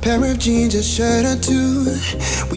pair of jeans, a shirt or two.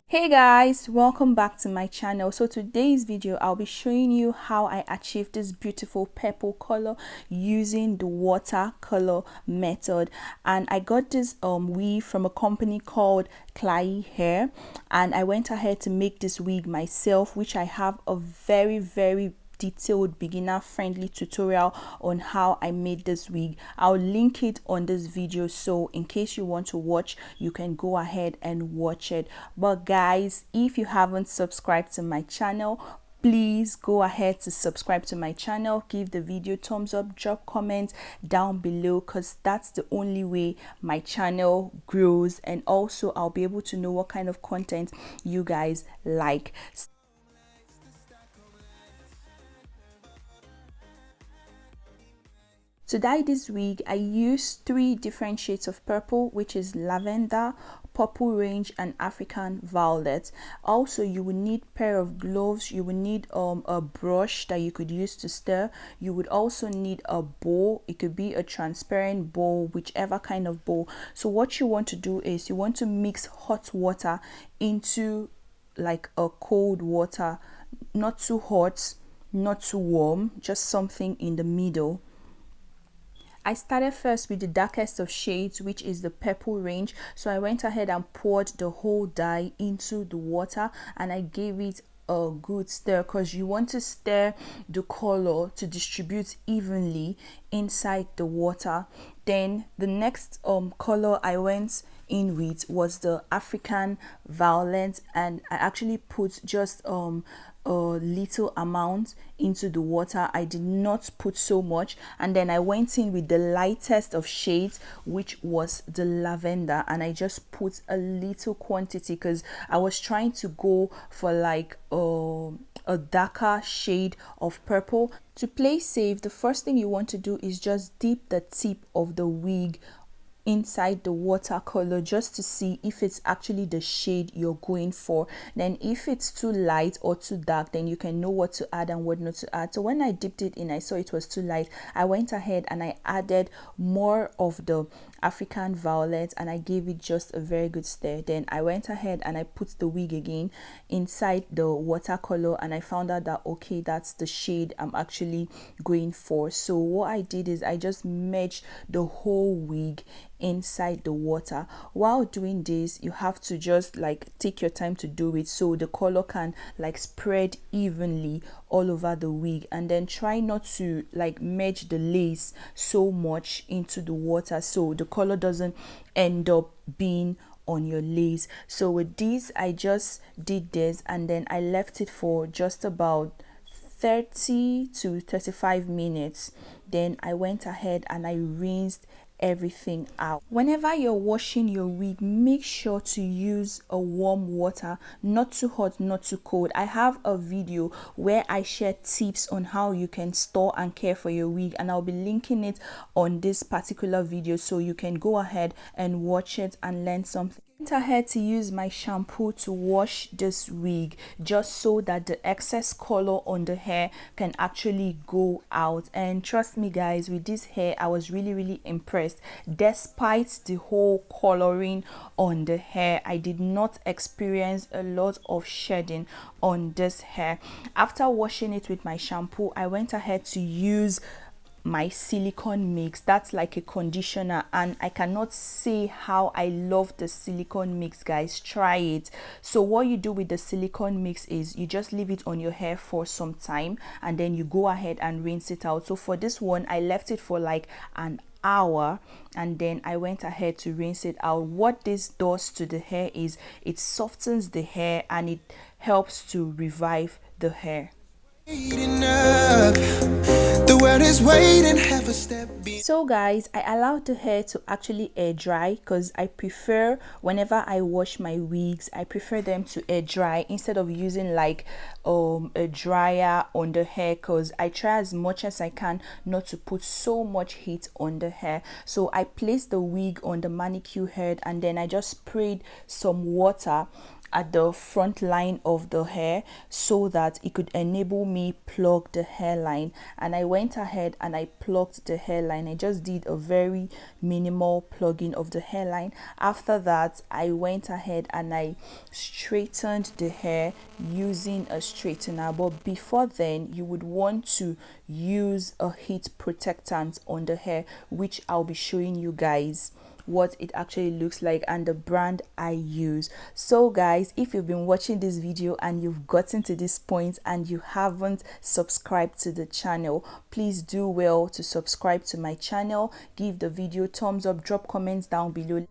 Hey guys, welcome back to my channel. So today's video I'll be showing you how I achieved this beautiful purple color using the watercolor method. And I got this weave from a company called Klaiyi, and I went ahead to make this wig myself, which I have a very detailed beginner friendly tutorial on how I made this wig. I'll link it on this video, so in case you want to watch, you can go ahead and watch it. But guys, if you haven't subscribed to my channel, please go ahead to subscribe to my channel, give the video thumbs up, drop comments down below, because that's the only way my channel grows, and also I'll be able to know what kind of content you guys like. To dye this wig, I used 3 different shades of purple, which is lavender, purple range, and African violet. Also, you will need a pair of gloves. You will need a brush that you could use to stir. You would also need a bowl. It could be a transparent bowl, whichever kind of bowl. So what you want to do is you want to mix hot water into like a cold water, not too hot, not too warm, just something in the middle. I started first with the darkest of shades, which is the purple range. So I went ahead and poured the whole dye into the water, and I gave it a good stir, because you want to stir the color to distribute evenly inside the water. Then the next color I went in with was the African violet, and I actually put just a little amount into the water. I did not put so much. And then I went in with the lightest of shades, which was the lavender, and I just put a little quantity because I was trying to go for like a darker shade of purple. To play safe, the first thing you want to do is just dip the tip of the wig inside the watercolor just to see if it's actually the shade you're going for. Then if it's too light or too dark, then you can know what to add and what not to add. So when I dipped it in, I saw it was too light. I went ahead and I added more of the African violet, and I gave it just a very good stir. Then I went ahead and I put the wig again inside the watercolor, and I found out that okay, that's the shade I'm actually going for. So what I did is I just merged the whole wig inside the water. While doing this, you have to just like take your time to do it so the color can like spread evenly all over the wig, and then try not to like merge the lace so much into the water so the color doesn't end up being on your lace. So with this, I just did this, and then I left it for just about 30 to 35 minutes. Then I went ahead and I rinsed everything out. Whenever you're washing your wig, make sure to use a warm water, not too hot, not too cold. I have a video where I share tips on how you can store and care for your wig, and I'll be linking it on this particular video, so you can go ahead and watch it and learn something. I went ahead to use my shampoo to wash this wig just so that the excess color on the hair can actually go out. And trust me guys, with this hair I was really impressed. Despite the whole coloring on the hair, I did not experience a lot of shedding on this hair. After washing it with my shampoo, I went ahead to use my silicone mix. That's like a conditioner, and I cannot say how I love the silicone mix, guys. Try it. So what you do with the silicone mix is you just leave it on your hair for some time, and then you go ahead and rinse it out. So for this one, I left it for like an hour, and then I went ahead to rinse it out. What this does to the hair is it softens the hair and it helps to revive the hair. So guys, I allowed the hair to actually air dry, because I prefer, whenever I wash my wigs, I prefer them to air dry instead of using like a dryer on the hair, because I try as much as I can not to put so much heat on the hair. So I placed the wig on the manicure head, and then I just sprayed some water at the front line of the hair so that it could enable me plug the hairline. And I went ahead and I plugged the hairline. I just did a very minimal plugging of the hairline. After that, I went ahead and I straightened the hair using a straightener. But before then, you would want to use a heat protectant on the hair, which I'll be showing you guys what it actually looks like and the brand I use. So guys, if you've been watching this video and you've gotten to this point and you haven't subscribed to the channel, please do well to subscribe to my channel, give the video thumbs up, drop comments down below.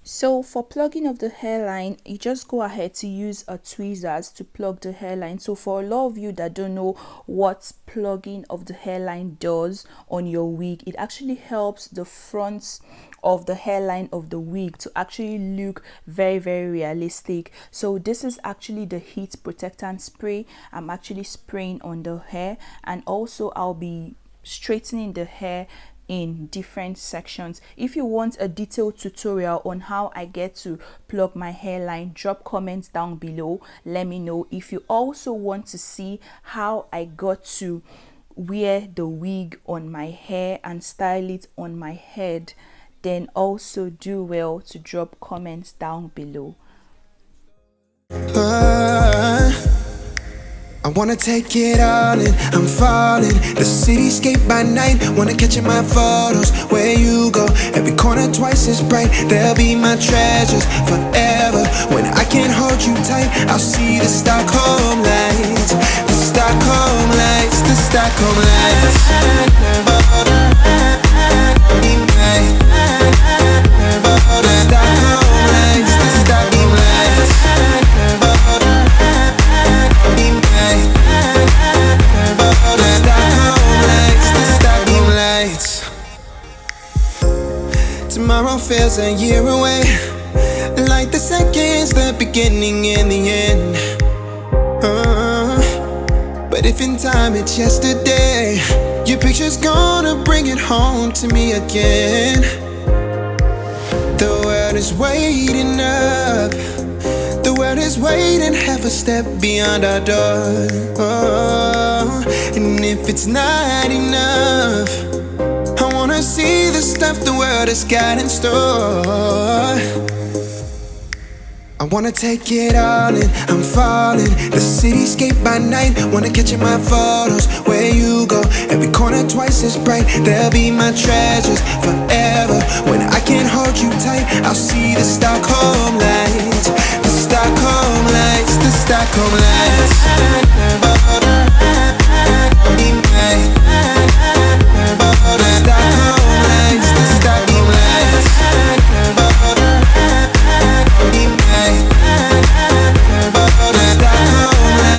So for plugging of the hairline, you just go ahead to use a tweezers to plug the hairline. So for a lot of you that don't know what plugging of the hairline does on your wig, it actually helps the fronts of the hairline of the wig to actually look very, very realistic. So this is actually the heat protectant spray I'm actually spraying on the hair, and also I'll be straightening the hair in different sections. If you want a detailed tutorial on how I get to plug my hairline, drop comments down below, let me know. If you also want to see how I got to wear the wig on my hair and style it on my head, then also do well to drop comments down below. I wanna take it all in, I'm falling. The cityscape by night, wanna catch in my photos. Where you go, every corner twice as bright. They'll be my treasures forever. When I can't hold you tight, I'll see the Stockholm lights. The Stockholm lights, the Stockholm lights. Tomorrow feels a year away, like the seconds, the beginning and the end. But if in time it's yesterday, your picture's gonna bring it home to me again. The world is waiting up, the world is waiting half a step beyond our door. And if it's not enough, I wanna see the stuff the world has got in store. I wanna take it all in, I'm falling. The cityscape by night, wanna catch in my photos. Where you go, every corner twice as bright. They'll be my treasures forever. When I can't hold you tight, I'll see the Stockholm lights. The Stockholm lights, the Stockholm lights.